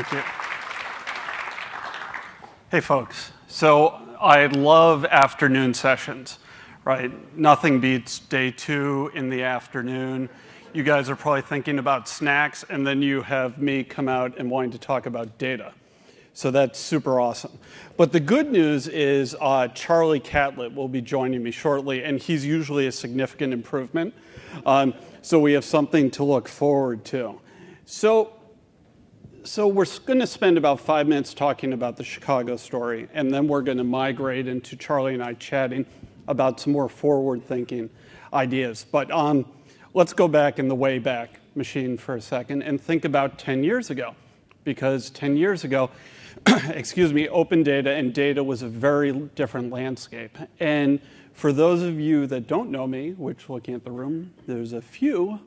Thank you. Hey, folks. So I love afternoon sessions, right? Nothing beats day 2 in the afternoon. You guys are probably thinking about snacks, and then you have me come out and wanting to talk about data. So that's super awesome. But the good news is Charlie Catlett will be joining me shortly, and he's usually a significant improvement. So we have something to look forward to. So we're going to spend about 5 minutes talking about the Chicago story, and then we're going to migrate into Charlie and I chatting about some more forward-thinking ideas. But let's go back in the way back machine for a second and think about 10 years ago. Because 10 years ago, excuse me, open data and data was a very different landscape. And for those of you that don't know me, which looking at the room, there's a few,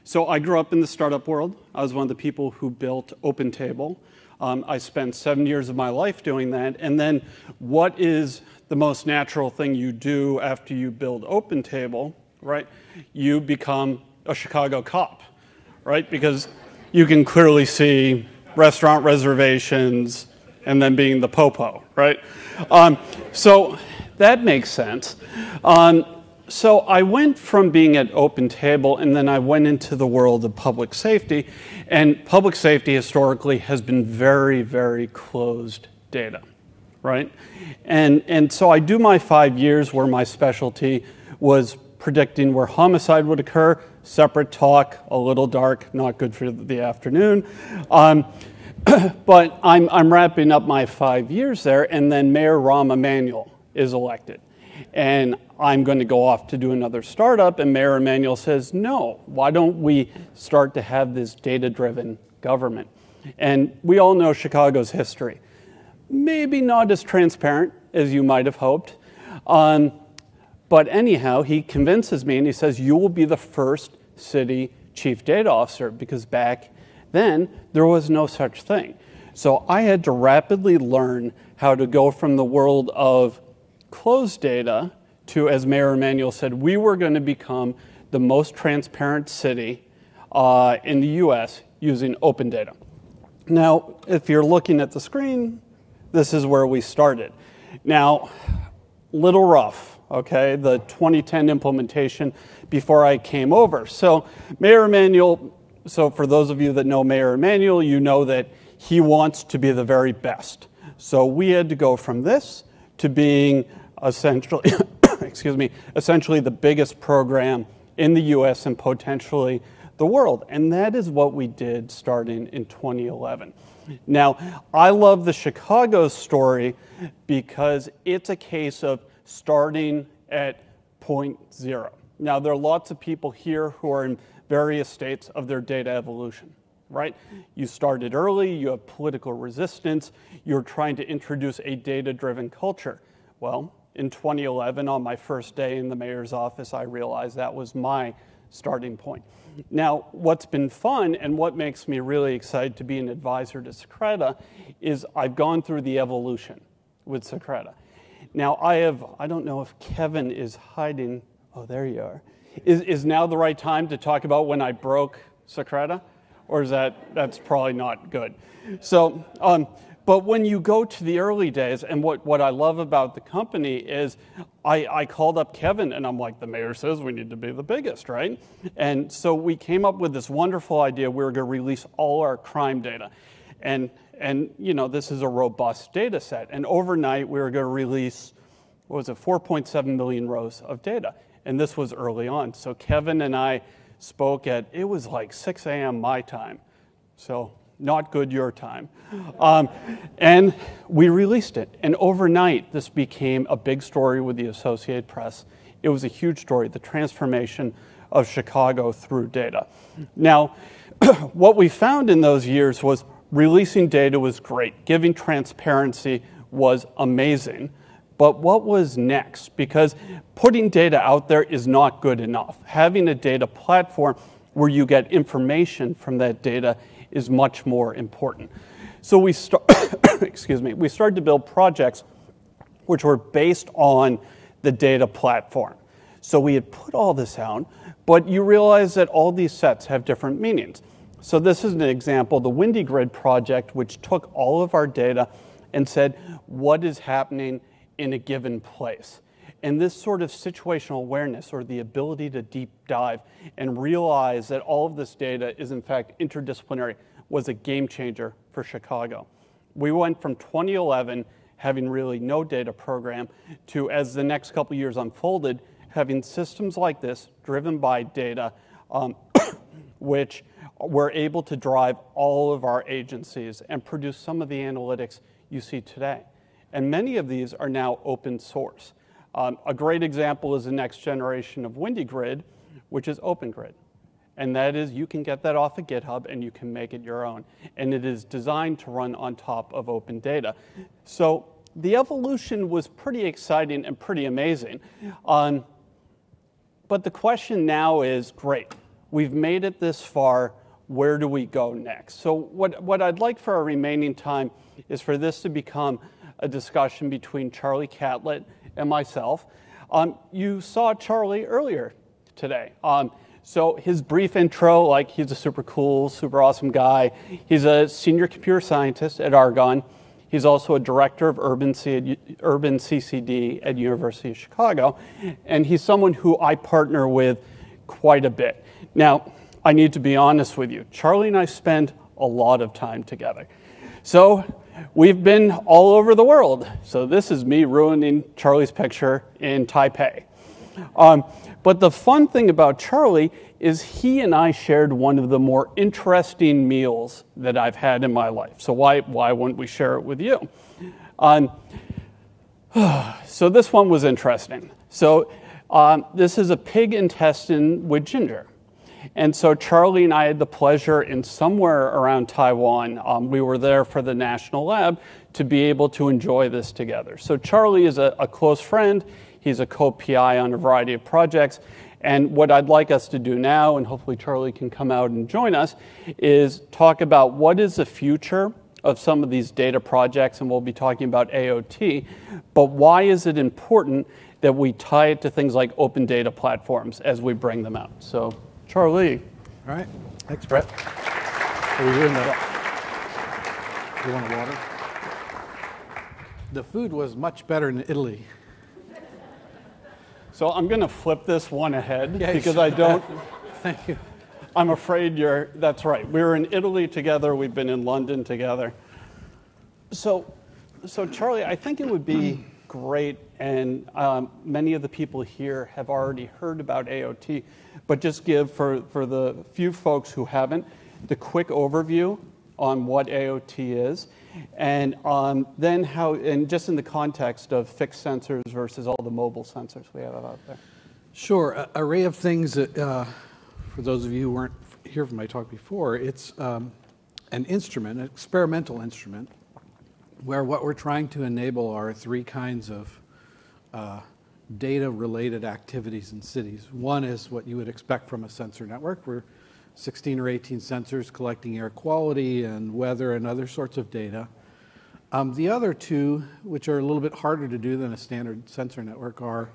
so I grew up in the startup world. I was one of the people who built OpenTable. I spent 7 years of my life doing that. And then what is the most natural thing you do after you build OpenTable, right? You become a Chicago cop, right? Because you can clearly see restaurant reservations and then being the popo, right? So that makes sense. So I went from being at OpenTable, and then I went into the world of public safety. And public safety historically has been very, very closed data, right? And so I do my 5 years where my specialty was predicting where homicide would occur. Separate talk, a little dark, not good for the afternoon. But I'm wrapping up my 5 years there, and then Mayor Rahm Emanuel is elected. And I'm going to go off to do another startup, and Mayor Emanuel says, no, why don't we start to have this data-driven government? And we all know Chicago's history. Maybe not as transparent as you might have hoped. But anyhow, he convinces me, and he says, you will be the first city chief data officer, because back then, there was no such thing. So I had to rapidly learn how to go from the world of closed data to, as Mayor Emanuel said, we were going to become the most transparent city in the US using open data. Now, if you're looking at the screen, this is where we started. Now, little rough, okay, the 2010 implementation before I came over. So Mayor Emanuel, so for those of you that know Mayor Emanuel, you know that he wants to be the very best. So we had to go from this to being essentially, excuse me, essentially the biggest program in the US and potentially the world. And that is what we did starting in 2011. Now, I love the Chicago story because it's a case of starting at point 0. Now, there are lots of people here who are in various states of their data evolution, right? You started early, you have political resistance, you're trying to introduce a data-driven culture. Well, in 2011, on my first day in the mayor's office, I realized that was my starting point. Now, what's been fun and what makes me really excited to be an advisor to Socrata is I've gone through the evolution with Socrata. Now, I don't know if Kevin is hiding. Oh, there you are. Is now the right time to talk about when I broke Socrata? Or is that's probably not good? So, but when you go to the early days, and what I love about the company is I called up Kevin, and I'm like, the mayor says we need to be the biggest, right? And so we came up with this wonderful idea. We were going to release all our crime data. And you know, this is a robust data set. And overnight, we were going to release, what was it, 4.7 million rows of data. And this was early on. So Kevin and I spoke at, it was like 6 a.m. my time. So not good your time. And we released it. And overnight, this became a big story with the Associated Press. It was a huge story, the transformation of Chicago through data. Now, what we found in those years was releasing data was great. Giving transparency was amazing. But what was next? Because putting data out there is not good enough. Having a data platform where you get information from that data is much more important. So we we started to build projects which were based on the data platform. So we had put all this out, but you realize that all these sets have different meanings. So this is an example, the Windy Grid project, which took all of our data and said, what is happening in a given place? And this sort of situational awareness, or the ability to deep dive and realize that all of this data is in fact interdisciplinary, was a game changer for Chicago. We went from 2011 having really no data program to, as the next couple of years unfolded, having systems like this driven by data, which were able to drive all of our agencies and produce some of the analytics you see today. And many of these are now open source. A great example is the next generation of Windy Grid, which is Open Grid. And that is, you can get that off of GitHub and you can make it your own. And it is designed to run on top of open data. So the evolution was pretty exciting and pretty amazing. But the question now is, great, we've made it this far, where do we go next? So what I'd like for our remaining time is for this to become a discussion between Charlie Catlett and myself. You saw Charlie earlier today. So his brief intro, like he's a super cool, super awesome guy. He's a senior computer scientist at Argonne. He's also a director of urban CCD at University of Chicago. And he's someone who I partner with quite a bit. Now, I need to be honest with you. Charlie and I spend a lot of time together. So we've been all over the world. So this is me ruining Charlie's picture in Taipei. But the fun thing about Charlie is he and I shared one of the more interesting meals that I've had in my life. So why wouldn't we share it with you? So this one was interesting. So this is a pig intestine with ginger. And so Charlie and I had the pleasure in somewhere around Taiwan, we were there for the National Lab, to be able to enjoy this together. So Charlie is a close friend. He's a co-PI on a variety of projects. And what I'd like us to do now, and hopefully Charlie can come out and join us, is talk about what is the future of some of these data projects, and we'll be talking about AOT, but why is it important that we tie it to things like open data platforms as we bring them out? So, Charlie. All right. Thanks, Brett. Are we doing that? You want a water? The food was much better in Italy. So I'm going to flip this one ahead because I don't. Thank you. I'm afraid that's right. We were in Italy together. We've been in London together. So Charlie, I think it would be great, and many of the people here have already heard about AOT, but just give, for the few folks who haven't, the quick overview on what AOT is, and then how, and just in the context of fixed sensors versus all the mobile sensors we have out there. Sure. An array of things that, for those of you who weren't here for my talk before, it's an instrument, an experimental instrument, where what we're trying to enable are three kinds of data-related activities in cities. One is what you would expect from a sensor network. We're 16 or 18 sensors collecting air quality and weather and other sorts of data. The other two, which are a little bit harder to do than a standard sensor network, are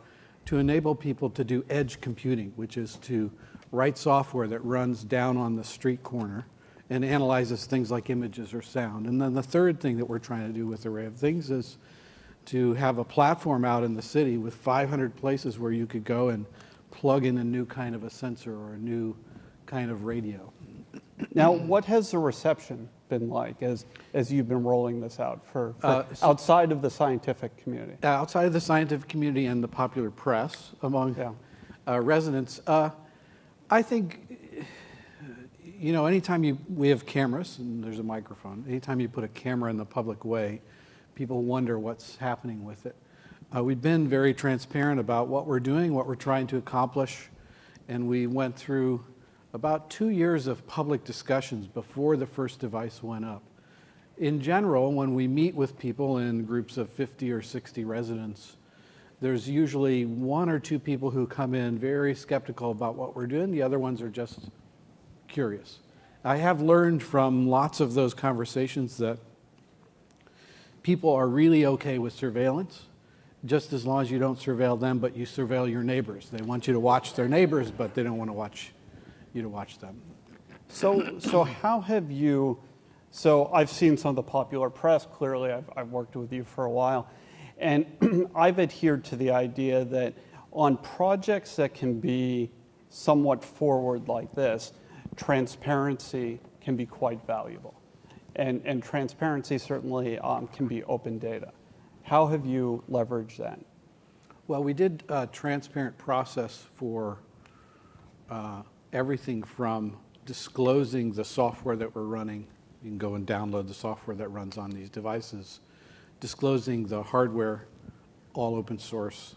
to enable people to do edge computing, which is to write software that runs down on the street corner and analyzes things like images or sound. And then the third thing that we're trying to do with Array of Things is to have a platform out in the city with 500 places where you could go and plug in a new kind of a sensor or a new kind of radio. Now, what has the reception been like as you've been rolling this out for outside of the scientific community? Outside of the scientific community and the popular press among residents, I think, you know, anytime we have cameras and there's a microphone, anytime you put a camera in the public way, people wonder what's happening with it. We've been very transparent about what we're doing, what we're trying to accomplish, and we went through about 2 years of public discussions before the first device went up. In general, when we meet with people in groups of 50 or 60 residents, there's usually one or two people who come in very skeptical about what we're doing. The other ones are just curious. I have learned from lots of those conversations that people are really okay with surveillance, just as long as you don't surveil them, but you surveil your neighbors. They want you to watch their neighbors, but they don't want to watch you to watch them. So how have you, so I've seen some of the popular press, clearly I've worked with you for a while, and I've adhered to the idea that on projects that can be somewhat forward like this, transparency can be quite valuable. And transparency certainly can be open data. How have you leveraged that? Well, we did a transparent process for everything from disclosing the software that we're running. You can go and download the software that runs on these devices. Disclosing the hardware, all open source.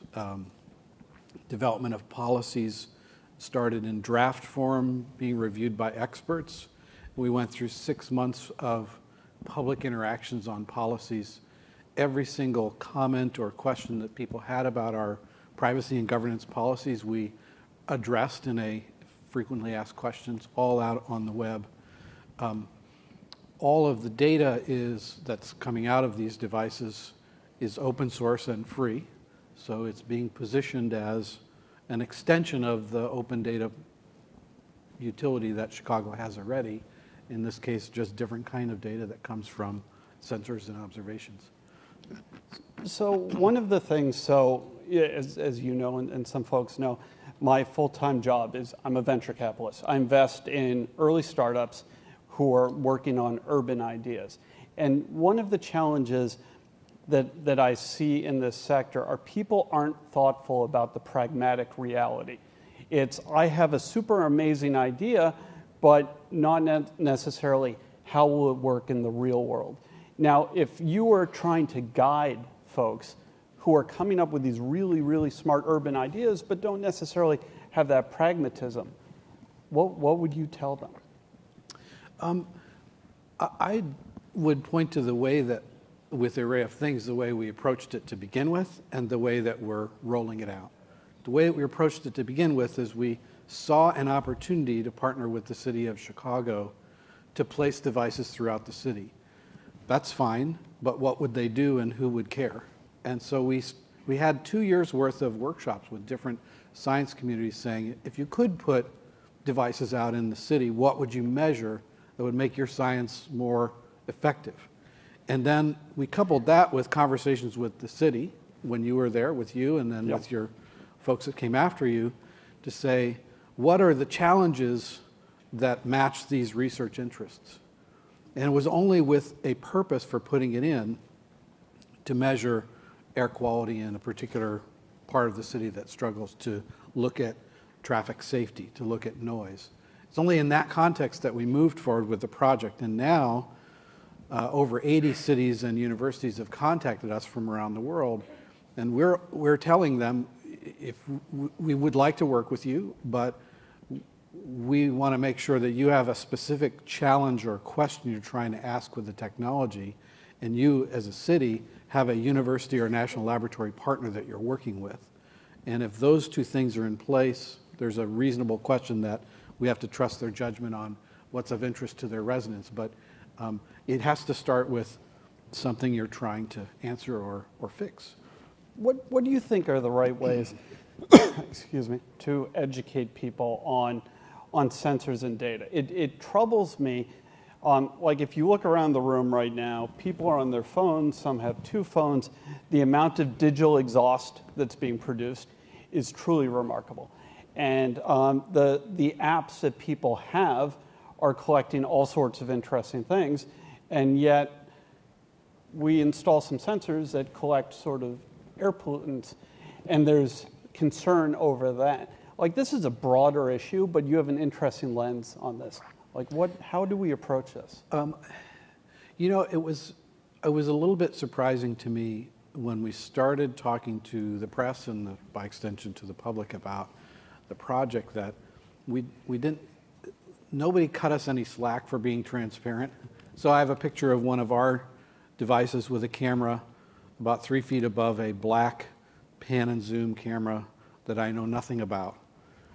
Development of policies started in draft form, being reviewed by experts. We went through 6 months of public interactions on policies. Every single comment or question that people had about our privacy and governance policies, we addressed in a frequently asked questions, all out on the web. All of the data that's coming out of these devices is open source and free. So it's being positioned as an extension of the open data utility that Chicago has already. In this case, just different kind of data that comes from sensors and observations. So one of the things, as you know, and some folks know, my full-time job is I'm a venture capitalist. I invest in early startups who are working on urban ideas. And one of the challenges that I see in this sector are people aren't thoughtful about the pragmatic reality. It's, I have a super amazing idea, but not necessarily how will it work in the real world. Now, if you were trying to guide folks who are coming up with these really, really smart urban ideas, but don't necessarily have that pragmatism, what would you tell them? I would point to the way that, with the array of things, the way we approached it to begin with and the way that we're rolling it out. The way that we approached it to begin with is we saw an opportunity to partner with the city of Chicago to place devices throughout the city. That's fine, but what would they do and who would care? And so we had 2 years worth of workshops with different science communities saying, if you could put devices out in the city, what would you measure that would make your science more effective? And then we coupled that with conversations with the city when you were there, with you, and then with your folks that came after you, to say, what are the challenges that match these research interests? And it was only with a purpose for putting it in to measure air quality in a particular part of the city that struggles, to look at traffic safety, to look at noise. It's only in that context that we moved forward with the project. And now, over 80 cities and universities have contacted us from around the world, and we're telling them, if we would like to work with you, but we want to make sure that you have a specific challenge or question you're trying to ask with the technology, and you as a city have a university or national laboratory partner that you're working with. And if those two things are in place, there's a reasonable question that we have to trust their judgment on what's of interest to their residents. But it has to start with something you're trying to answer or fix. What do you think are the right ways, excuse me, to educate people on sensors and data? It troubles me. Like if you look around the room right now, people are on their phones, some have 2 phones. The amount of digital exhaust that's being produced is truly remarkable. And the apps that people have are collecting all sorts of interesting things, and yet we install some sensors that collect sort of air pollutants, and there's concern over that. Like, this is a broader issue, but you have an interesting lens on this. Like, how do we approach this? You know, it was a little bit surprising to me when we started talking to the press and by extension to the public about the project, that nobody cut us any slack for being transparent. So I have a picture of one of our devices with a camera about 3 feet above a black pan and zoom camera that I know nothing about.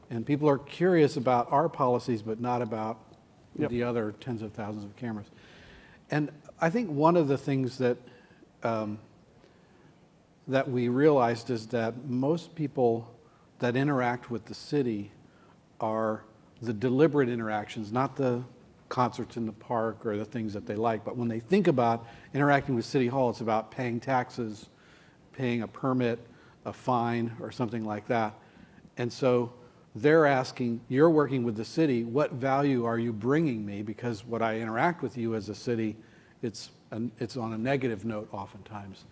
And people are curious about our policies, but not about the other tens of thousands of cameras. And I think one of the things that that we realized is that most people that interact with the city are the deliberate interactions, not the concerts in the park or the things that they like, but when they think about interacting with City Hall, it's about paying taxes, paying a permit, a fine, or something like that. And so they're asking, you're working with the city, what value are you bringing me? Because what I interact with you as a city, it's on a negative note oftentimes.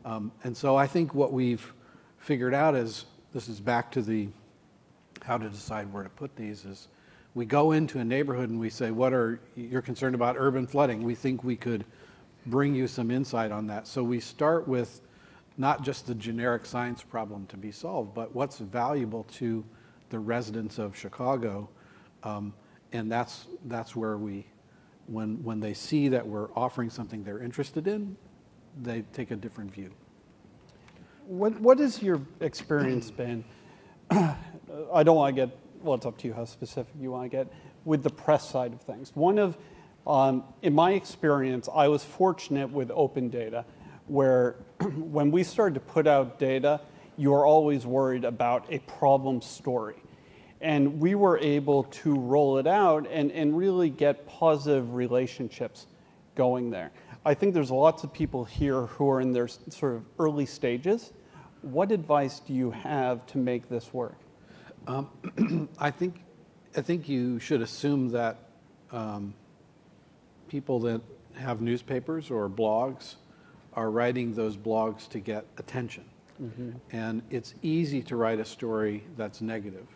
And so I think what we've figured out is, this is back to the how to decide where to put these, is we go into a neighborhood and we say, you're concerned about urban flooding. We think we could bring you some insight on that. So we start with not just the generic science problem to be solved, but what's valuable to the residents of Chicago. And that's where when they see that we're offering something they're interested in, they take a different view. What has your experience been? I don't want to get, well, it's up to you how specific you want to get, with the press side of things. In my experience, I was fortunate with open data, where when we started to put out data, you are always worried about a problem story. And we were able to roll it out and really get positive relationships going there. I think there's lots of people here who are in their sort of early stages. What advice do you have to make this work? I think you should assume that people that have newspapers or blogs are writing those blogs to get attention. And it's easy to write a story that's negative.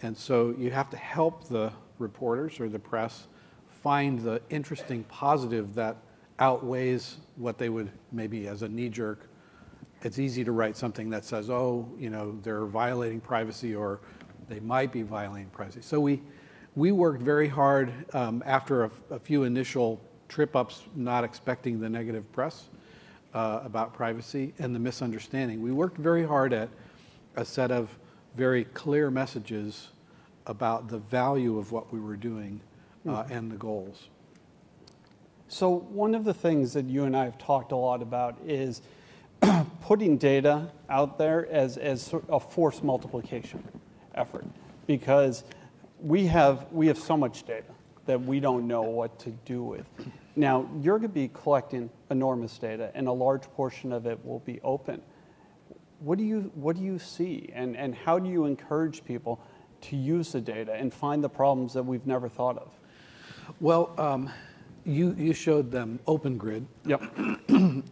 And so you have to help the reporters or the press find the interesting positive that outweighs what they would maybe as a knee-jerk. It's easy to write something that says, oh, they're violating privacy, or they might be violating privacy. So we worked very hard after a few initial trip-ups, not expecting the negative press about privacy and the misunderstanding. We worked very hard at a set of very clear messages about the value of what we were doing and the goals. So one of the things that you and I have talked a lot about is putting data out there as a force multiplication effort, because we have so much data that we don't know what to do with. Now, you're going to be collecting enormous data, and a large portion of it will be open. What do you see, and how do you encourage people to use the data and find the problems that we've never thought of? Well, you showed them Open Grid, yep,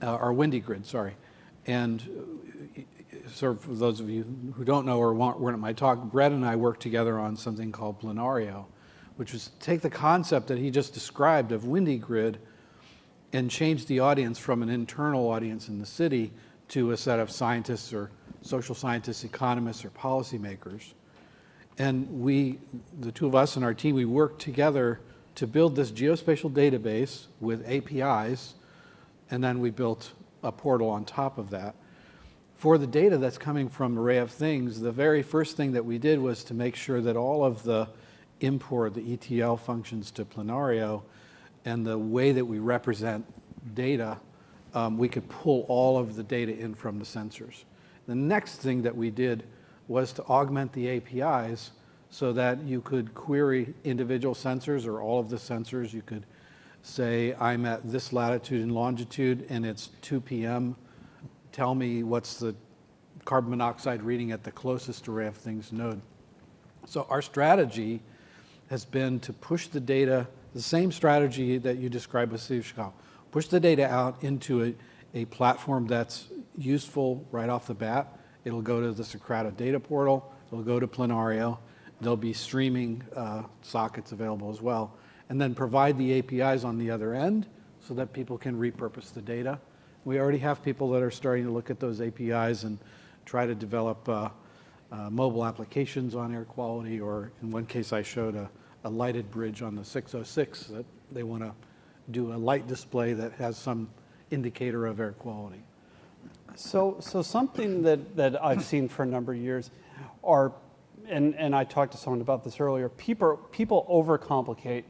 or Windy Grid, sorry. And so for those of you who don't know or weren't at my talk, Brett and I worked together on something called Plenario, which was to take the concept that he just described of Windy Grid and change the audience from an internal audience in the city to a set of scientists or social scientists, economists, or policymakers. And the two of us and our team, we worked together to build this geospatial database with APIs, and then we built a portal on top of that. For the data that's coming from Array of Things, the very first thing that we did was to make sure that all of the import, the ETL functions to Plenario, and the way that we represent data, we could pull all of the data in from the sensors. The next thing that we did was to augment the APIs so that you could query individual sensors or all of the sensors. You could say, I'm at this latitude and longitude and it's 2 p.m. Tell me what's the carbon monoxide reading at the closest Array of Things node. So our strategy has been to push the data, the same strategy that you described with City of Chicago, push the data out into a platform that's useful right off the bat. It'll go to the Socrata data portal, it'll go to Plenario, there'll be streaming sockets available as well, and then provide the APIs on the other end so that people can repurpose the data. We already have people that are starting to look at those APIs and try to develop mobile applications on air quality, or in one case I showed a lighted bridge on the 606 that they want to do a light display that has some indicator of air quality. So something that I've seen for a number of years are, and I talked to someone about this earlier, people overcomplicate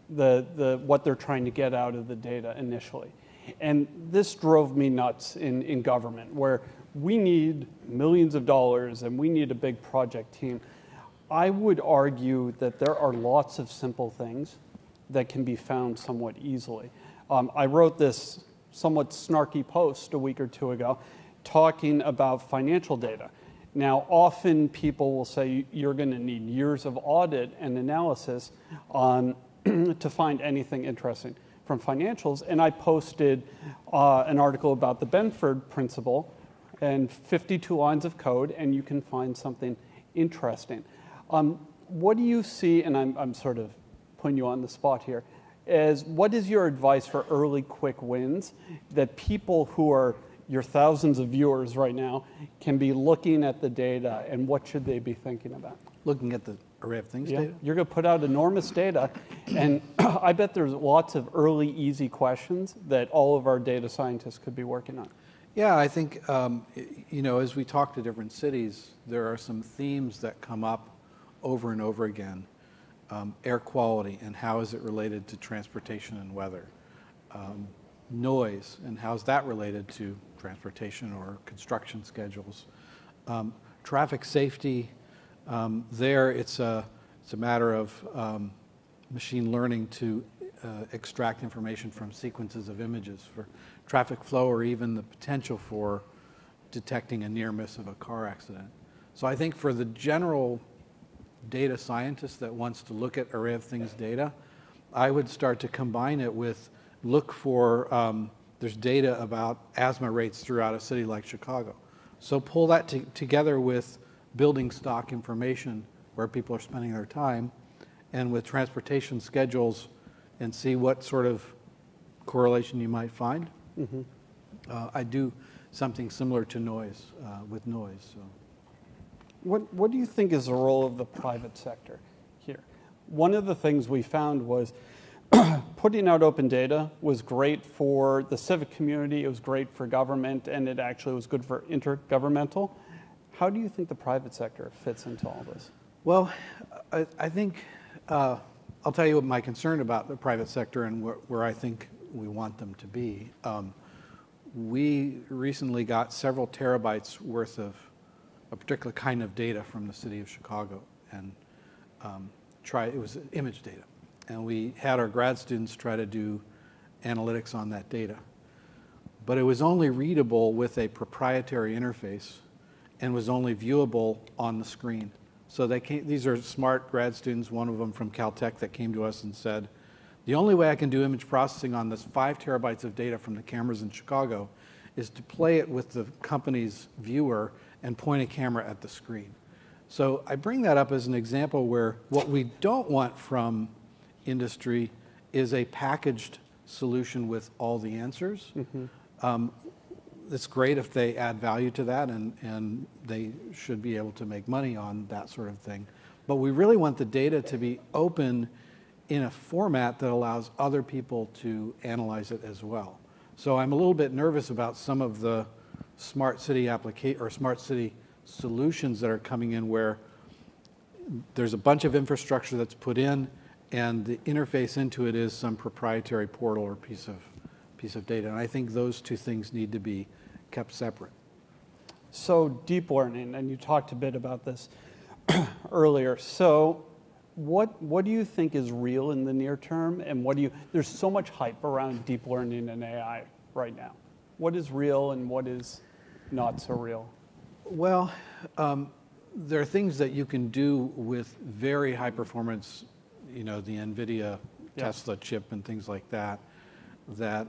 what they're trying to get out of the data initially. And this drove me nuts in government, where we need millions of dollars and we need a big project team. I would argue that there are lots of simple things that can be found somewhat easily. I wrote this somewhat snarky post a week or two ago talking about financial data. Now, often people will say you're going to need years of audit and analysis to find anything interesting from financials. And I posted an article about the Benford principle and 52 lines of code, and you can find something interesting. What do you see, and I'm sort of putting you on the spot here, is what is your advice for early quick wins that people who are your thousands of viewers right now can be looking at the data, and what should they be thinking about? Looking at the array of things data? You're going to put out enormous data, and I bet there's lots of early, easy questions that all of our data scientists could be working on. Yeah, I think, as we talk to different cities, there are some themes that come up over and over again. Air quality and how is it related to transportation and weather. Noise and how is that related to transportation or construction schedules. Traffic safety, there it's a matter of machine learning to extract information from sequences of images for traffic flow or even the potential for detecting a near miss of a car accident. So I think for the general data scientist that wants to look at array of things data, I would start to combine it with look for, there's data about asthma rates throughout a city like Chicago. So pull that together with building stock information where people are spending their time and with transportation schedules and see what sort of correlation you might find. Mm-hmm. I do something similar to noise, with noise. So. What do you think is the role of the private sector here? One of the things we found was putting out open data was great for the civic community, it was great for government, and it actually was good for intergovernmental. How do you think the private sector fits into all this? Well, I think, I'll tell you what my concern about the private sector and where I think we want them to be. We recently got several terabytes worth of a particular kind of data from the city of Chicago, and it was image data. And we had our grad students try to do analytics on that data. But it was only readable with a proprietary interface and was only viewable on the screen. So these are smart grad students, one of them from Caltech, that came to us and said, the only way I can do image processing on this 5 terabytes of data from the cameras in Chicago is to play it with the company's viewer and point a camera at the screen. So I bring that up as an example where what we don't want from industry is a packaged solution with all the answers. Mm-hmm. It's great if they add value to that, and they should be able to make money on that sort of thing. But we really want the data to be open in a format that allows other people to analyze it as well. So I'm a little bit nervous about some of the smart city smart city solutions that are coming in where there's a bunch of infrastructure that's put in and the interface into it is some proprietary portal or piece of data. And I think those two things need to be kept separate. So deep learning, and you talked a bit about this earlier. So what do you think is real in the near term, and there's so much hype around deep learning and AI right now. What is real and what is not so real? Well, there are things that you can do with very high performance, the NVIDIA Tesla chip and things like that, that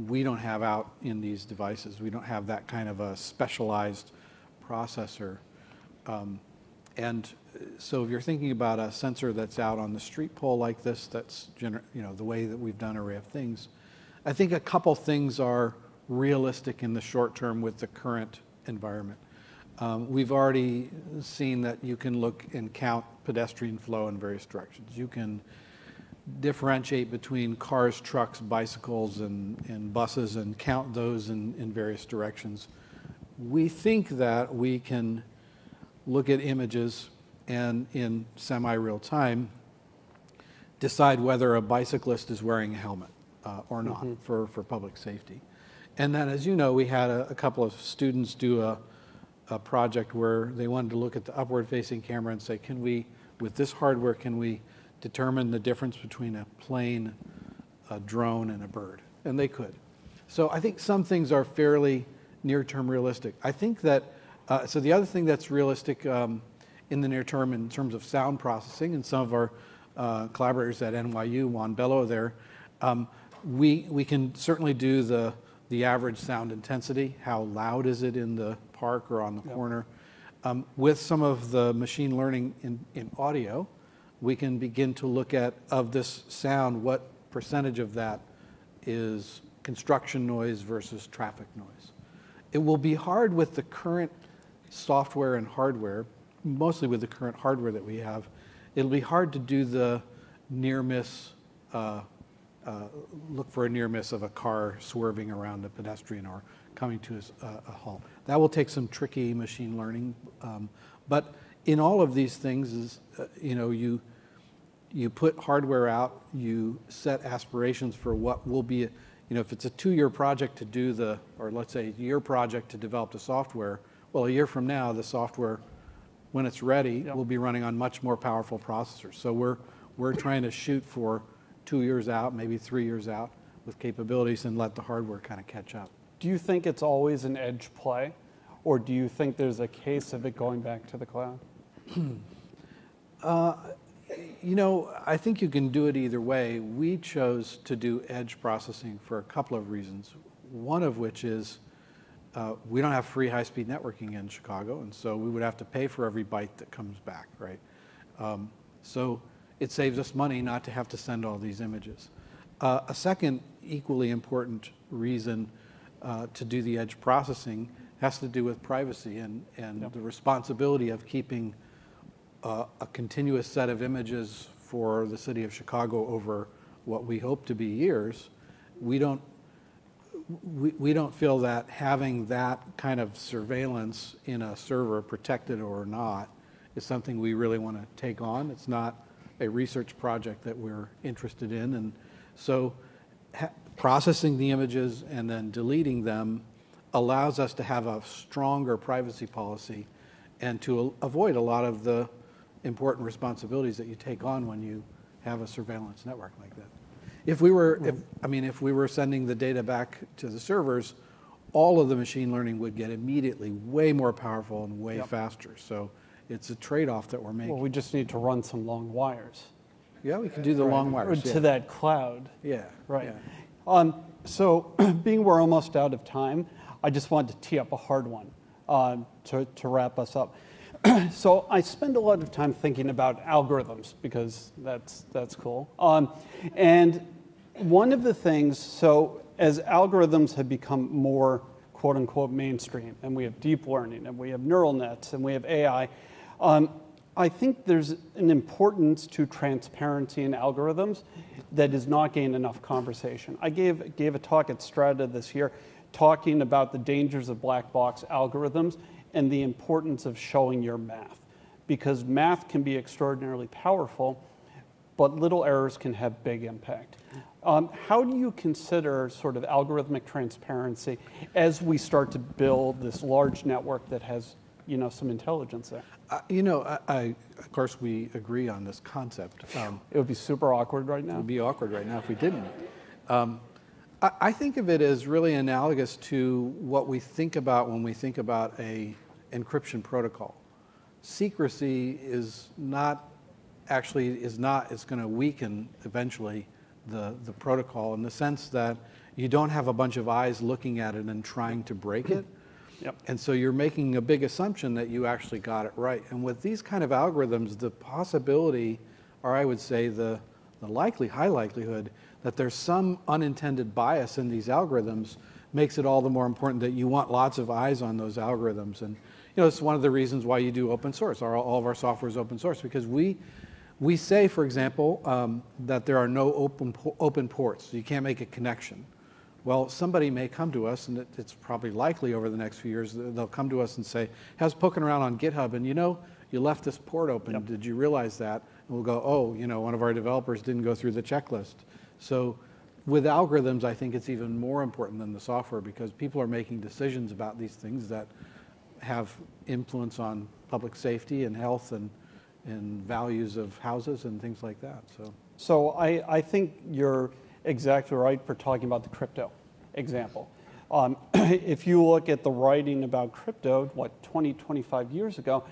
we don't have out in these devices. We don't have that kind of a specialized processor. And so if you're thinking about a sensor that's out on the street pole like this, that's the way that we've done array of things, I think a couple things are realistic in the short term with the current environment. We've already seen that you can look and count pedestrian flow in various directions. You can differentiate between cars, trucks, bicycles, and buses and count those in various directions. We think that we can look at images and in semi-real time decide whether a bicyclist is wearing a helmet or not for public safety. And then, as you know, we had a couple of students do a project where they wanted to look at the upward-facing camera and say, can we, with this hardware, can we determine the difference between a plane, a drone, and a bird? And they could. So I think some things are fairly near-term realistic. I think that, so the other thing that's realistic in the near term in terms of sound processing, and some of our collaborators at NYU, Juan Bello there, we can certainly do the average sound intensity. How loud is it in the park or on the corner? With some of the machine learning in audio, we can begin to look at, of this sound, what percentage of that is construction noise versus traffic noise. It will be hard with the current software and hardware, mostly with the current hardware that we have. It'll be hard to do the near miss, look for a near miss of a car swerving around a pedestrian or coming to a halt. That will take some tricky machine learning. But in all of these things is, you put hardware out, you set aspirations for what will be, if it's a 2-year project to do or let's say a year project to develop the software, well, a year from now, the software, when it's ready, will be running on much more powerful processors. So we're trying to shoot for 2 years out, maybe 3 years out with capabilities and let the hardware kind of catch up. Do you think it's always an edge play, or do you think there's a case of it going back to the cloud? I think you can do it either way. We chose to do edge processing for a couple of reasons. One of which is we don't have free high-speed networking in Chicago, and so we would have to pay for every byte that comes back, right? So it saves us money not to have to send all these images. A second equally important reason to do the edge processing has to do with privacy and the responsibility of keeping a continuous set of images for the city of Chicago over what we hope to be years. We don't feel that having that kind of surveillance in a server, protected or not, is something we really want to take on. It's not a research project that we're interested in. And so processing the images and then deleting them allows us to have a stronger privacy policy and to avoid a lot of the important responsibilities that you take on when you have a surveillance network like that. If we were sending the data back to the servers, all of the machine learning would get immediately way more powerful and way faster. So it's a trade-off that we're making. Well, we just need to run some long wires. Yeah, we can do the long wires. To that cloud. Yeah. Right. Yeah. So being we're almost out of time, I just wanted to tee up a hard one to wrap us up. So I spend a lot of time thinking about algorithms because that's cool. And one of the things, so as algorithms have become more quote unquote mainstream, and we have deep learning, and we have neural nets, and we have AI, I think there's an importance to transparency in algorithms that is not getting enough conversation. I gave a talk at Strata this year talking about the dangers of black box algorithms and the importance of showing your math, because math can be extraordinarily powerful, but little errors can have big impact. How do you consider sort of algorithmic transparency as we start to build this large network that has, some intelligence there? Of course, we agree on this concept. It would be super awkward right now. It would be awkward right now if we didn't. I think of it as really analogous to what we think about when we think about a encryption protocol. Secrecy is going to weaken eventually the protocol in the sense that you don't have a bunch of eyes looking at it and trying to break it. Yep. And so you're making a big assumption that you actually got it right. And with these kind of algorithms, the possibility, or I would say the high likelihood that there's some unintended bias in these algorithms makes it all the more important that you want lots of eyes on those algorithms. And it's one of the reasons why you do open source. All of our software is open source because we say, for example, that there are no open ports. You can't make a connection. Well, somebody may come to us, and it's probably likely over the next few years, they'll come to us and say, I was poking around on GitHub, and you left this port open. Yep. Did you realize that? And we'll go, oh, one of our developers didn't go through the checklist. So with algorithms, I think it's even more important than the software because people are making decisions about these things that have influence on public safety and health and values of houses and things like that. So I think you're exactly right for talking about the crypto example. If you look at the writing about crypto, 20, 25 years ago,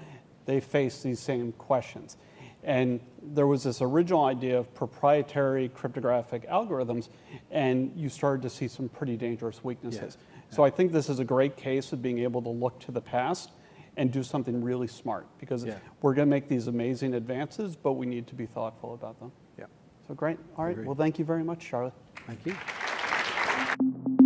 they faced these same questions. And there was this original idea of proprietary cryptographic algorithms, and you started to see some pretty dangerous weaknesses. Yeah. So I think this is a great case of being able to look to the past and do something really smart, because we're going to make these amazing advances, but we need to be thoughtful about them. Yeah. So great. All right. Well, thank you very much, Charlie. Thank you.